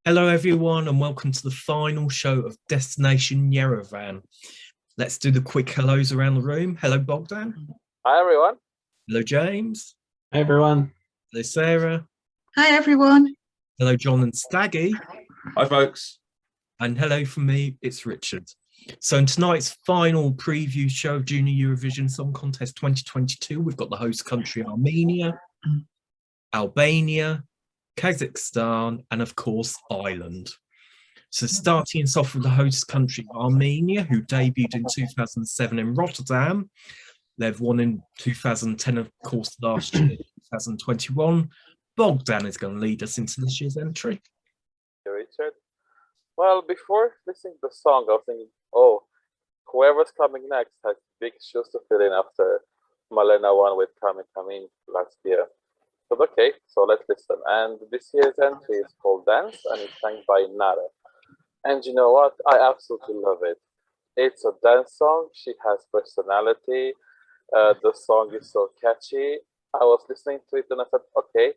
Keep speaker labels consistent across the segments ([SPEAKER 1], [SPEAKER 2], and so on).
[SPEAKER 1] Hello, everyone, and welcome to the final show of Destination Yerevan. Let's do the quick hellos around the room. Hello, Bogdan.
[SPEAKER 2] Hi everyone.
[SPEAKER 1] Hello, James.
[SPEAKER 3] Hey everyone.
[SPEAKER 1] Hello, Sarah.
[SPEAKER 4] Hi everyone.
[SPEAKER 1] Hello, John and Staggy.
[SPEAKER 5] Hi, folks.
[SPEAKER 1] And hello from me, it's Richard. So in tonight's final preview show of Junior Eurovision Song Contest 2022, we've got the host country Armenia, Albania, Kazakhstan, and of course, Ireland. So starting us off with the host country Armenia, who debuted in 2007 in Rotterdam. They've won in 2010, of course, last year, 2021. Bogdan is going to lead us into this year's entry.
[SPEAKER 2] Richard. Well, before listening to the song, I was thinking, oh, whoever's coming next has big shoes to fill in after Malena won with Kami Kami last year. But okay, so let's listen. And this year's entry is called Dance, and it's sang by Nara. And you know what? I absolutely love it. It's a dance song. She has personality. The song is so catchy. I was listening to it and I said, okay,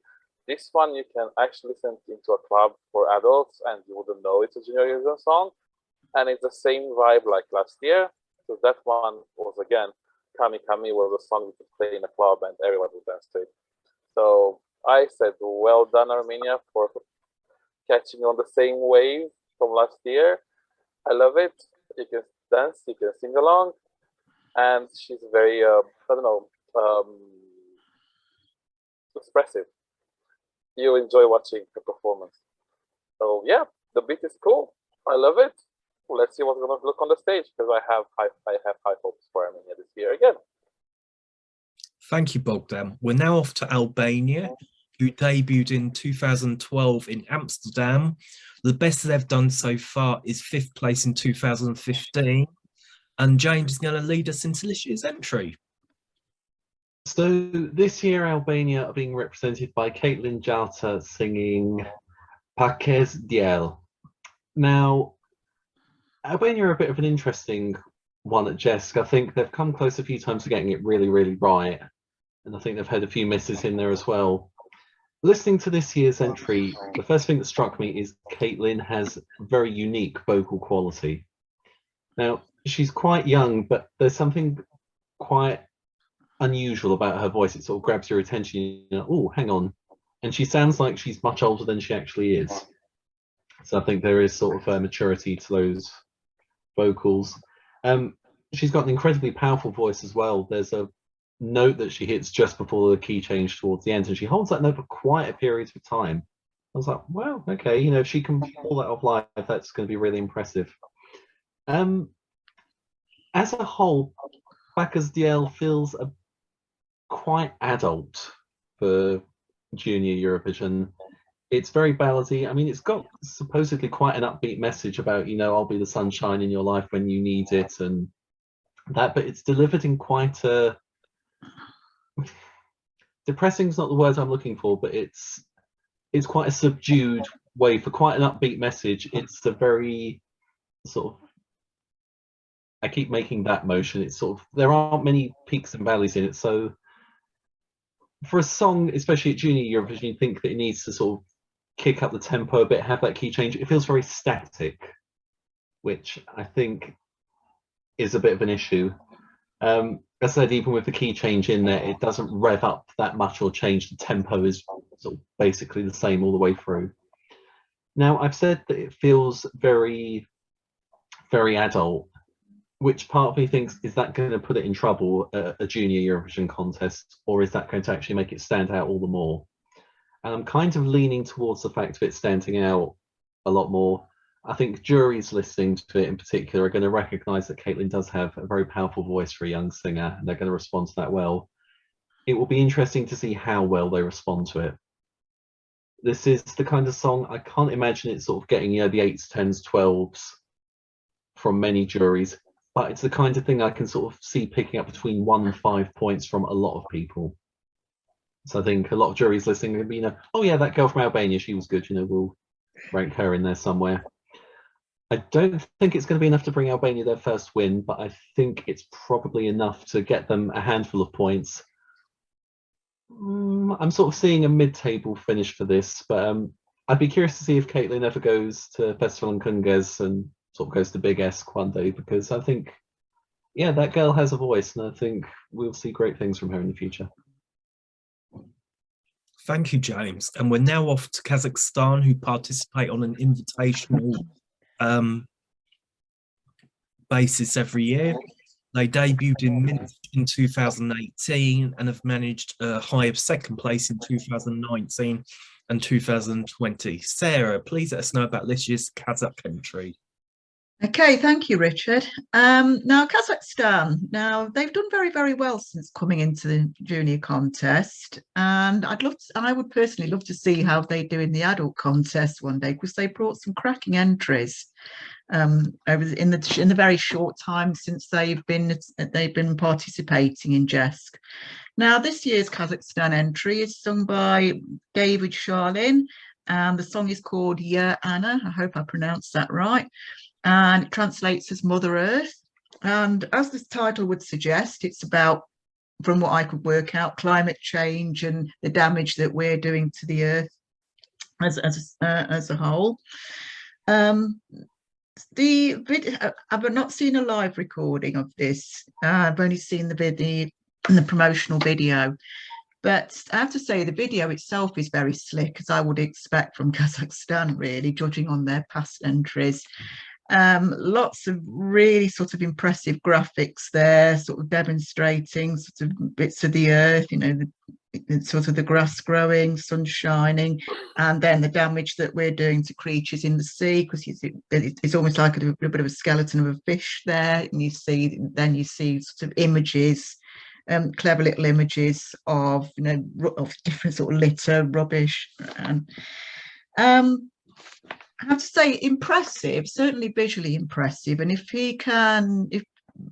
[SPEAKER 2] this one you can actually listen into a club for adults and you wouldn't know it's a Junior Eurovision song. And it's the same vibe like last year. So that one was, again, Kami Kami was a song you could play in a club and everyone would dance to it. So I said, well done, Armenia, for catching on the same wave from last year. I love it. You can dance, you can sing along. And she's very, expressive. You enjoy watching her performance. So yeah, the beat is cool. I love it. Let's see what's going to look on the stage, because I have high hopes for Armenia this year again.
[SPEAKER 1] Thank you, Bogdan. We're now off to Albania, who debuted in 2012 in Amsterdam. The best they've done so far is 5th place in 2015. And James is going to lead us into this year's entry.
[SPEAKER 3] So this year, Albania are being represented by Caitlin Jalta singing Pakes Diel. Now, Albania are a bit of an interesting one at JESC. I think they've come close a few times to getting it really, really right. And I think they've had a few misses in there as well. Listening to this year's entry, the first thing that struck me is Caitlin has very unique vocal quality. Now, she's quite young, but there's something quite unusual about her voice. It sort of grabs your attention. You know, oh, hang on. And she sounds like she's much older than she actually is. So I think there is sort of a maturity to those vocals. She's got an incredibly powerful voice as well. There's a note that she hits just before the key change towards the end, and she holds that note for quite a period of time. I was like, wow, okay, you know, if she can pull that off live, that's going to be really impressive. As a whole, Pakes Diel feels quite adult for Junior Eurovision. It's very ballady. I mean, it's got supposedly quite an upbeat message about, you know, I'll be the sunshine in your life when you need it and that, but it's delivered in quite a depressing is not the word I'm looking for, but it's quite a subdued way for quite an upbeat message. It's a very sort of, I keep making that motion. It's sort of, there aren't many peaks and valleys in it. So for a song, especially at Junior Eurovision, you think that it needs to sort of kick up the tempo a bit, have that key change. It feels very static, which I think is a bit of an issue. As I said, even with the key change in there, it doesn't rev up that much or change. The tempo is sort of basically the same all the way through. Now, I've said that it feels very, very adult, which part of me thinks, is that going to put it in trouble at a Junior Eurovision contest, or is that going to actually make it stand out all the more? And I'm kind of leaning towards the fact of it standing out a lot more. I think juries listening to it in particular are going to recognise that Caitlin does have a very powerful voice for a young singer, and they're going to respond to that well. It will be interesting to see how well they respond to it. This is the kind of song, I can't imagine it sort of getting, you know, the 8s, 10s, 12s from many juries, but it's the kind of thing I can sort of see picking up between 1 and 5 points from a lot of people. So I think a lot of juries listening will be, you know, oh yeah, that girl from Albania, she was good, you know, we'll rank her in there somewhere. I don't think it's going to be enough to bring Albania their first win, but I think it's probably enough to get them a handful of points. I'm sort of seeing a mid-table finish for this, but I'd be curious to see if Caitlin ever goes to Festival in Kunges and sort of goes to Big Esk one day, because I think, yeah, that girl has a voice, and I think we'll see great things from her in the future.
[SPEAKER 1] Thank you, James. And we're now off to Kazakhstan, who participate on an invitational basis every year. They debuted in Minsk in 2018 and have managed a high of second place in 2019 and 2020. Sarah, please let us know about this year's Kazakh entry.
[SPEAKER 4] Okay, thank you, Richard. Now, Kazakhstan, they've done very, very well since coming into the junior contest, and I would personally love to see how they do in the adult contest one day, because they brought some cracking entries over in the very short time since they've been participating in JESC. Now, this year's Kazakhstan entry is sung by David Sharlin, and the song is called Yerevan. I hope I pronounced that right. And it translates as Mother Earth. And as the title would suggest, it's about, from what I could work out, climate change and the damage that we're doing to the earth as a whole. I've not seen a live recording of this. I've only seen the promotional video. But I have to say, the video itself is very slick, as I would expect from Kazakhstan, really, judging on their past entries. Lots of really sort of impressive graphics there, sort of demonstrating sort of bits of the earth, you know, sort of the grass growing, sun shining, and then the damage that we're doing to creatures in the sea, because it's almost like a bit of a skeleton of a fish there, and you see sort of images, clever little images of, you know, of different sort of litter, rubbish, and I have to say, impressive, certainly visually impressive. And if he can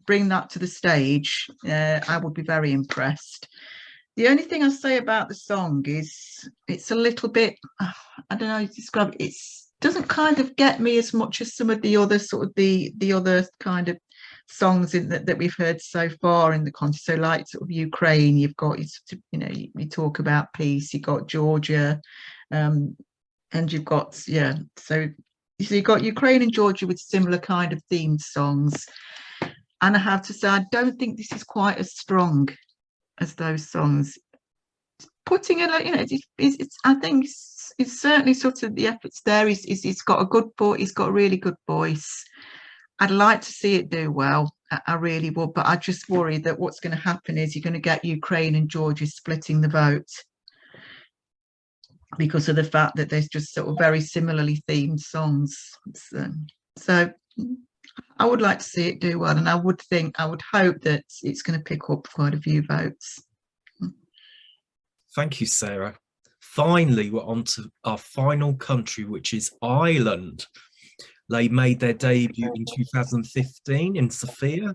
[SPEAKER 4] bring that to the stage, I would be very impressed. The only thing I say about the song is it's a little bit, I don't know how to describe it. It doesn't kind of get me as much as some of the other sort of the other kind of songs that we've heard so far in the contest. So like sort of Ukraine, you've got, you know, you talk about peace, you've got Georgia, and you've got, yeah, so you've got Ukraine and Georgia with similar kind of themed songs. And I have to say, I don't think this is quite as strong as those songs. Putting it, you know, I think it's certainly sort of the efforts there. He's got a good voice, he's got a really good voice. I'd like to see it do well. I really would, but I just worry that what's going to happen is you're going to get Ukraine and Georgia splitting the vote, because of the fact that there's just sort of very similarly themed songs. So I would like to see it do well, and I would hope that it's going to pick up quite a few votes.
[SPEAKER 1] Thank you, Sarah. Finally, we're on to our final country, which is Ireland. They made their debut in 2015 in Sofia,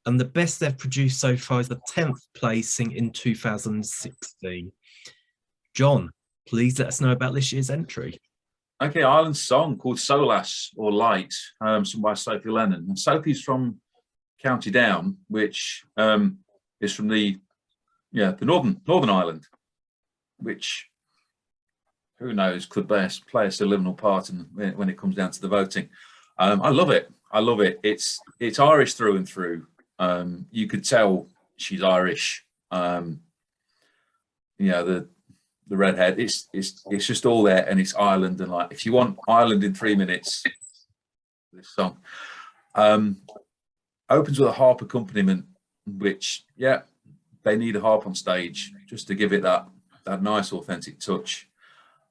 [SPEAKER 1] and the best they've produced so far is the 10th placing in 2016. John, please let us know about this year's entry.
[SPEAKER 5] Okay, Ireland's song called Solas, or Light, sung by Sophie Lennon. And Sophie's from County Down, which is from the Northern Ireland, which, who knows, could play a subliminal part when it comes down to the voting. I love it. I love it. It's Irish through and through. You could tell she's Irish. The redhead, it's just all there, and it's Ireland. And like, if you want Ireland in 3 minutes, this song opens with a harp accompaniment, which, yeah, they need a harp on stage just to give it that nice authentic touch.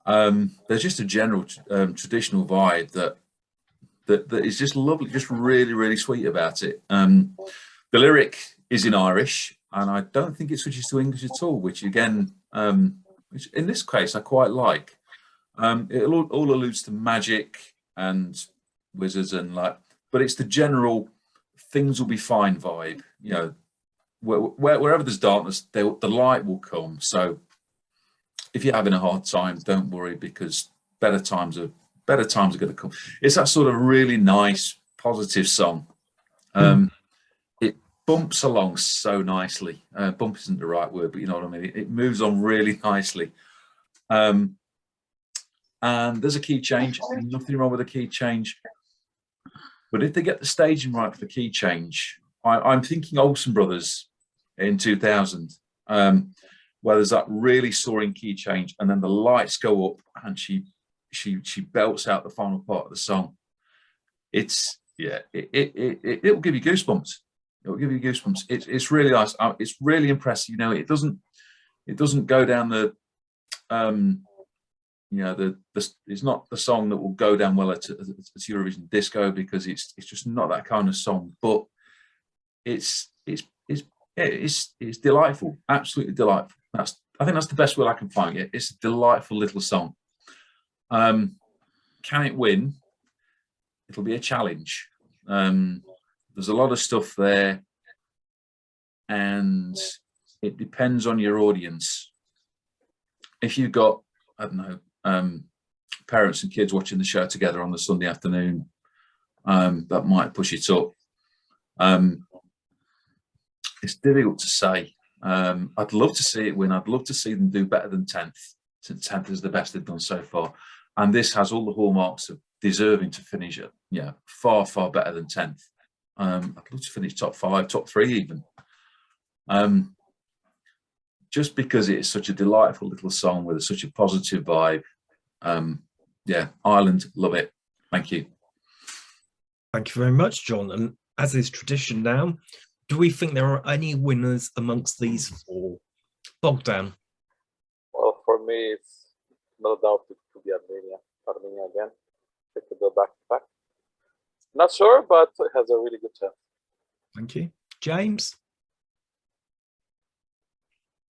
[SPEAKER 5] There's just a general traditional vibe that is just lovely, just really, really sweet about it. The lyric is in Irish, and I don't think it switches to English at all, which again, which in this case I quite like. It all alludes to magic and wizards and like, but it's the general things will be fine vibe. You know, wherever there's darkness, the light will come. So if you're having a hard time, don't worry, because better times are going to come. It's that sort of really nice, positive song. It bumps along so nicely. Bump isn't the right word, but you know what I mean. It moves on really nicely. and there's a key change. Nothing wrong with a key change. But if they get the staging right for the key change, I'm thinking Olsen Brothers in 2000, where there's that really soaring key change, and then the lights go up, and she belts out the final part of the song. It's it will give you goosebumps. It will give you goosebumps. It's really nice. It's really impressive. You know, it doesn't go down the you know, it's not the song that will go down well at Eurovision Disco, because it's just not that kind of song. But it's delightful, absolutely delightful. I think that's the best word I can find. It's a delightful little song. Can it win? It'll be a challenge. There's a lot of stuff there, and it depends on your audience. If you've got, I don't know, parents and kids watching the show together on the Sunday afternoon, that might push it up. It's difficult to say. I'd love to see it win. I'd love to see them do better than 10th, since 10th is the best they've done so far. And this has all the hallmarks of deserving to finish it. Yeah, far, far better than 10th. I'd love to finish top 5, top 3 even. Just because it is such a delightful little song with such a positive vibe. Yeah, Ireland, love it. Thank you.
[SPEAKER 1] Thank you very much, John. And as is tradition now, do we think there are any winners amongst these 4? Bogdan.
[SPEAKER 2] Well, for me, it's no doubt it could be Armenia. Armenia again. They could go back to back. Not sure, but it has a really good chance.
[SPEAKER 1] Thank you. James?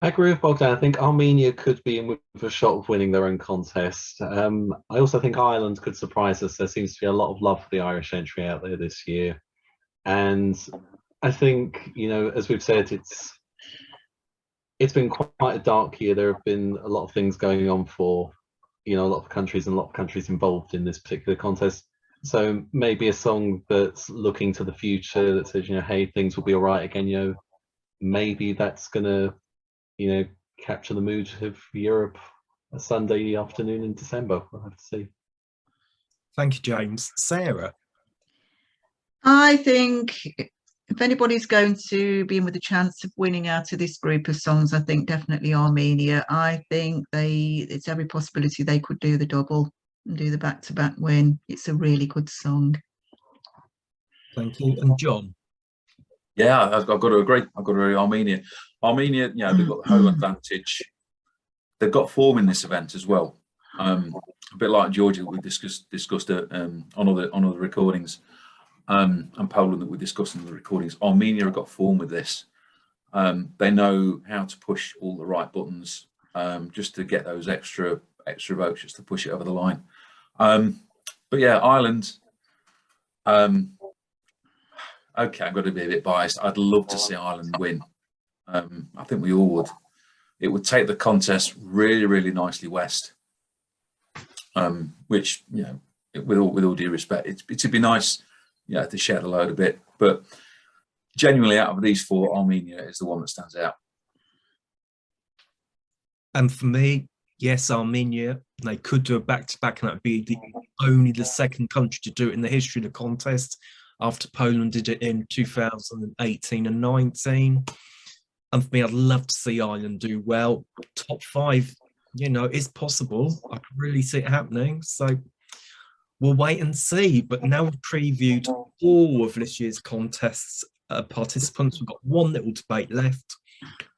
[SPEAKER 3] I agree with Bogdan. I think Armenia could be in with a shot of winning their own contest. I also think Ireland could surprise us. There seems to be a lot of love for the Irish entry out there this year. And I think, you know, as we've said, it's been quite a dark year. There have been a lot of things going on for, you know, a lot of countries and a lot of countries involved in this particular contest. So maybe a song that's looking to the future, that says, you know, hey, things will be all right again, you know, maybe that's going to, you know, capture the mood of Europe a Sunday afternoon in December. We'll have to see.
[SPEAKER 1] Thank you, James. Sarah?
[SPEAKER 4] I think if anybody's going to be in with a chance of winning out of this group of songs, I think definitely Armenia. I think it's every possibility they could do the double and do the back-to-back win. It's a really good song.
[SPEAKER 1] Thank you. And John?
[SPEAKER 5] Yeah, I've got to agree. I've got to agree. Armenia, you know, they've got the home advantage. They've got form in this event as well. A bit like Georgia, we discussed on other recordings, and Poland that we discussed in the recordings. Armenia have got form with this. They know how to push all the right buttons, just to get those extra votes, just to push it over the line. But yeah, Ireland. Okay, I've got to be a bit biased. I'd love to see Ireland win. I think we all would. It would take the contest really, really nicely west. Which, you know, with all due respect, it'd be nice, you know, to share the load a bit. But genuinely, out of these 4, Armenia is the one that stands out.
[SPEAKER 1] And for me, yes, Armenia. They could do a back-to-back, and that'd be only the second country to do it in the history of the contest, after Poland did it in 2018 and 19. And for me, I'd love to see Ireland do well. Top 5, you know, is possible. I can really see it happening. So we'll wait and see. But now we've previewed all of this year's contests participants. We've got one little debate left.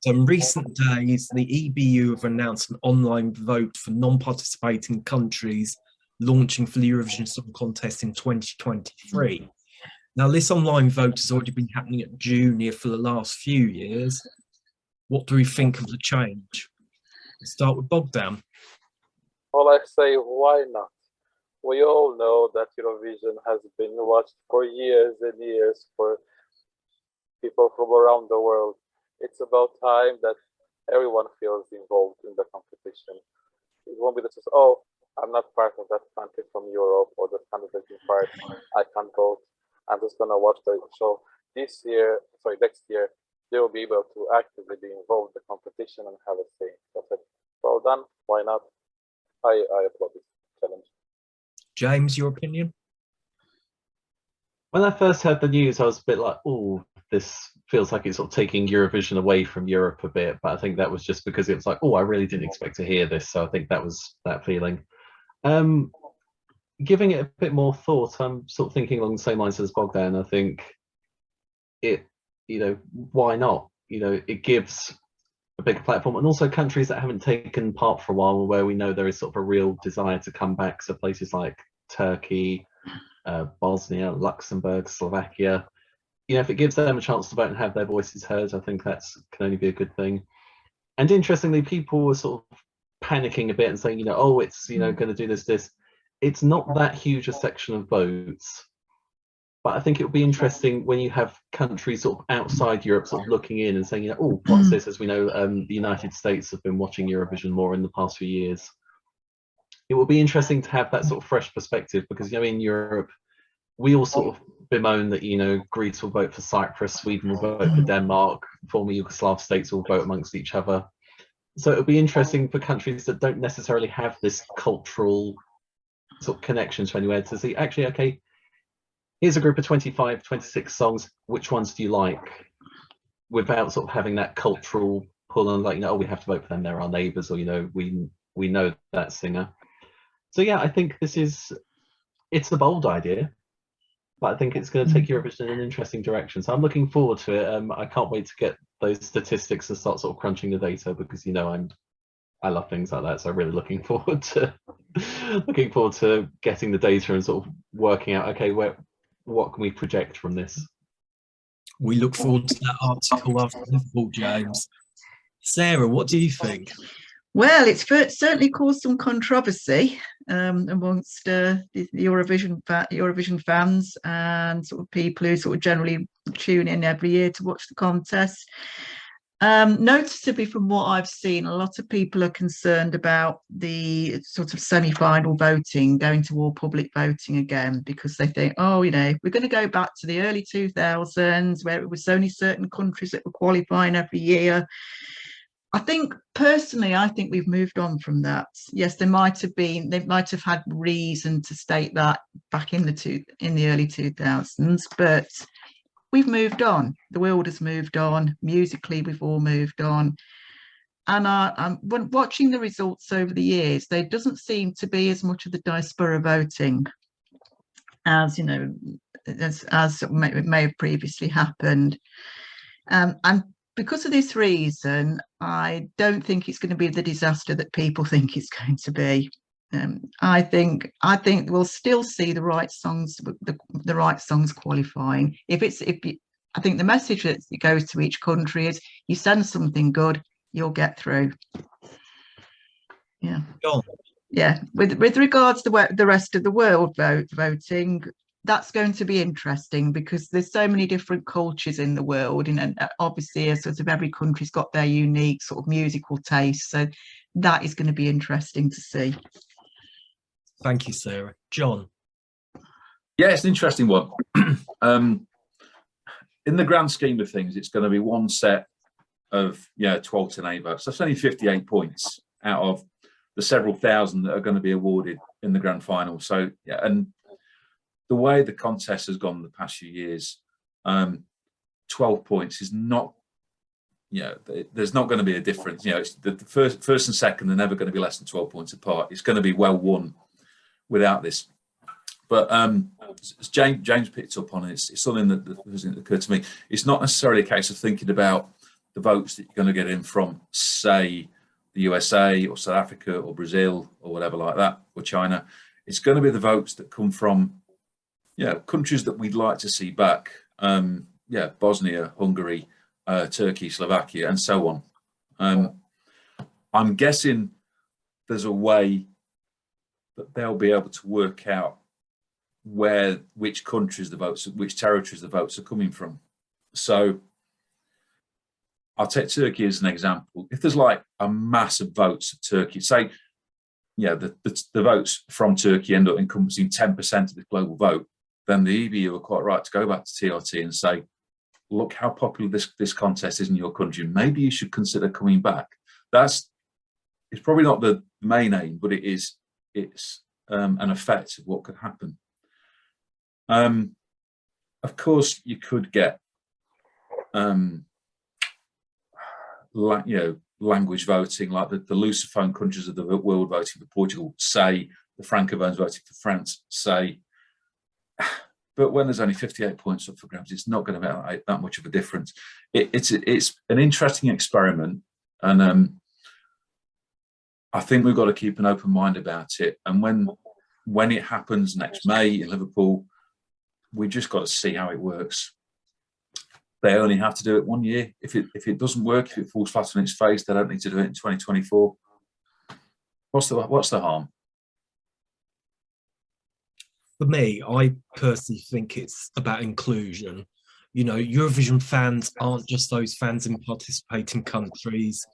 [SPEAKER 1] So in recent days, the EBU have announced an online vote for non-participating countries launching for the Eurovision Song Contest in 2023. Now, this online vote has already been happening at Junior for the last few years. What do we think of the change? Let's start with Bogdan.
[SPEAKER 2] Well, I say, why not? We all know that Eurovision has been watched for years and years for people from around the world. It's about time that everyone feels involved in the competition. It won't be just, oh, I'm not part of that country from Europe, or the country part, I can't vote. I'm just gonna watch the show. Next year, they will be able to actively be involved in the competition and have a say. So I said, well done, why not? I applaud it. challenge.
[SPEAKER 1] James, your opinion?
[SPEAKER 3] When I first heard the news, I was a bit like, oh, this feels like it's sort of taking Eurovision away from Europe a bit. But I think that was just because it was like, oh, I really didn't expect to hear this. So I think that was that feeling. Giving it a bit more thought, I'm sort of thinking along the same lines as Bogdan. I think it, why not? It gives a bigger platform, and also countries that haven't taken part for a while, where we know there is sort of a real desire to come back. So places like Turkey, Bosnia, Luxembourg, Slovakia. If it gives them a chance to vote and have their voices heard, I think can only be a good thing. And interestingly, people were sort of panicking a bit and saying, oh, it's going to do this. It's not that huge a section of votes. But I think it would be interesting when you have countries sort of outside Europe sort of looking in and saying, oh, what's this? As we know, the United States have been watching Eurovision more in the past few years. It will be interesting to have that sort of fresh perspective, because, in Europe, we all sort of bemoan that, Greece will vote for Cyprus, Sweden will vote for Denmark, former Yugoslav states will vote amongst each other. So it'll be interesting for countries that don't necessarily have this cultural sort of connection to anywhere to see, actually, okay, here's a group of 25, 26 songs, which ones do you like? Without sort of having that cultural pull on, like, oh, we have to vote for them, they're our neighbours, or, we know that singer. So yeah, I think it's a bold idea, but I think it's going to take Eurovision in an interesting direction. So I'm looking forward to it. I can't wait to get those statistics and start sort of crunching the data, because I love things like that. So I'm really looking forward to getting the data and sort of working out, okay, what can we project from this?
[SPEAKER 1] We look forward to that article after Liverpool, James. Sarah, what do you think?
[SPEAKER 4] Well, it's certainly caused some controversy amongst the Eurovision fans and sort of people who sort of generally tune in every year to watch the contest. Noticeably, from what I've seen, a lot of people are concerned about the sort of semi-final voting, going to all public voting again, because they think, oh, we're going to go back to the early 2000s, where it was only certain countries that were qualifying every year. I think we've moved on from that. Yes, they might have had reason to state that back in the early 2000s, but we've moved on. The world has moved on. Musically, we've all moved on. And when watching the results over the years, there doesn't seem to be as much of the diaspora voting as as may have previously happened. And because of this reason, I don't think it's going to be the disaster that people think it's going to be. I think we'll still see the right songs, the right songs qualifying. I think the message that goes to each country is, you send something good, you'll get through. Yeah.
[SPEAKER 1] John.
[SPEAKER 4] Yeah. With regards to the rest of the world voting, that's going to be interesting, because there's so many different cultures in the world, and obviously sort of every country's got their unique sort of musical taste. So that is going to be interesting to see.
[SPEAKER 1] Thank you, Sarah. John.
[SPEAKER 5] Yeah, it's an interesting one. In the grand scheme of things, it's going to be one set of 12 to 8 votes. That's only 58 points out of the several thousand that are going to be awarded in the grand final. So yeah, and the way the contest has gone the past few years, 12 points is not, there's not going to be a difference. It's the first and second are never going to be less than 12 points apart. It's going to be well won without this. But as James picked up on it, it's something that doesn't occur to me. It's not necessarily a case of thinking about the votes that you're going to get in from, say, the USA or South Africa or Brazil or whatever like that, or China. It's going to be the votes that come from countries that we'd like to see back. Bosnia, Hungary, Turkey, Slovakia, and so on. I'm guessing there's a way that they'll be able to work out which countries the votes, which territories the votes are coming from. So I'll take Turkey as an example. If there's like a mass of votes of Turkey, say, the votes from Turkey end up encompassing 10% of the global vote, then the EBU are quite right to go back to TRT and say, look how popular this contest is in your country. Maybe you should consider coming back. It's probably not the main aim, but it's an effect of what could happen. Of course, you could get language voting, like the Lusophone countries of the world voting for Portugal, say, the Francophones voting for France, say. But when there's only 58 points up for grabs, it's not going to make that much of a difference. It's an interesting experiment, and I think we've got to keep an open mind about it. And when it happens next May in Liverpool, we just got to see how it works. They only have to do it 1 year. If it doesn't work, if it falls flat on its face, they don't need to do it in 2024. What's the harm?
[SPEAKER 1] For me, I personally think it's about inclusion. You know, Eurovision fans aren't just those fans in participating countries.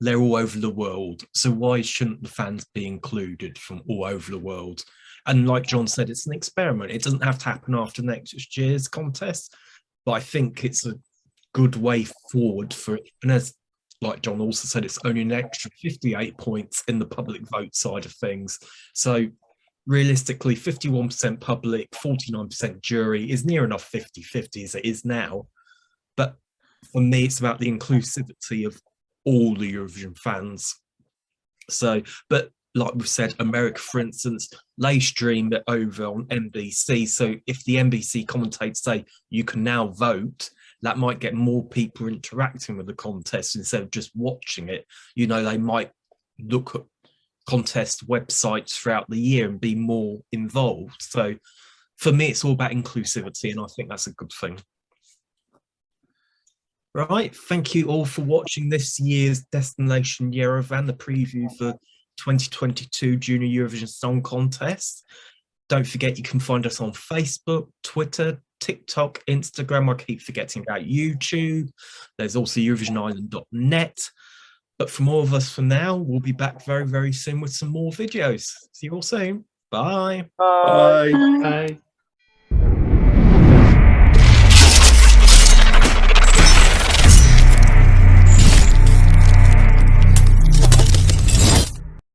[SPEAKER 1] They're all over the world. So why shouldn't the fans be included from all over the world? And like John said, it's an experiment. It doesn't have to happen after next year's contest, but I think it's a good way forward for it. And as like John also said, it's only an extra 58 points in the public vote side of things. So realistically, 51% public, 49% jury is near enough 50-50 as it is now. But for me, it's about the inclusivity of all the Eurovision fans. So, but like we've said, America, for instance, they stream it over on NBC. So if the NBC commentators say you can now vote, that might get more people interacting with the contest instead of just watching it. You know, they might look at contest websites throughout the year and be more involved. So for me, it's all about inclusivity, and I think that's a good thing. Right, thank you all for watching this year's Destination Yerevan, the preview for 2022 Junior Eurovision Song Contest. Don't forget you can find us on Facebook, Twitter, TikTok, Instagram. I keep forgetting about YouTube. There's also EurovisionIsland.net. But from all of us for now, we'll be back very, very soon with some more videos. See you all soon. Bye.
[SPEAKER 2] Bye.
[SPEAKER 3] Bye.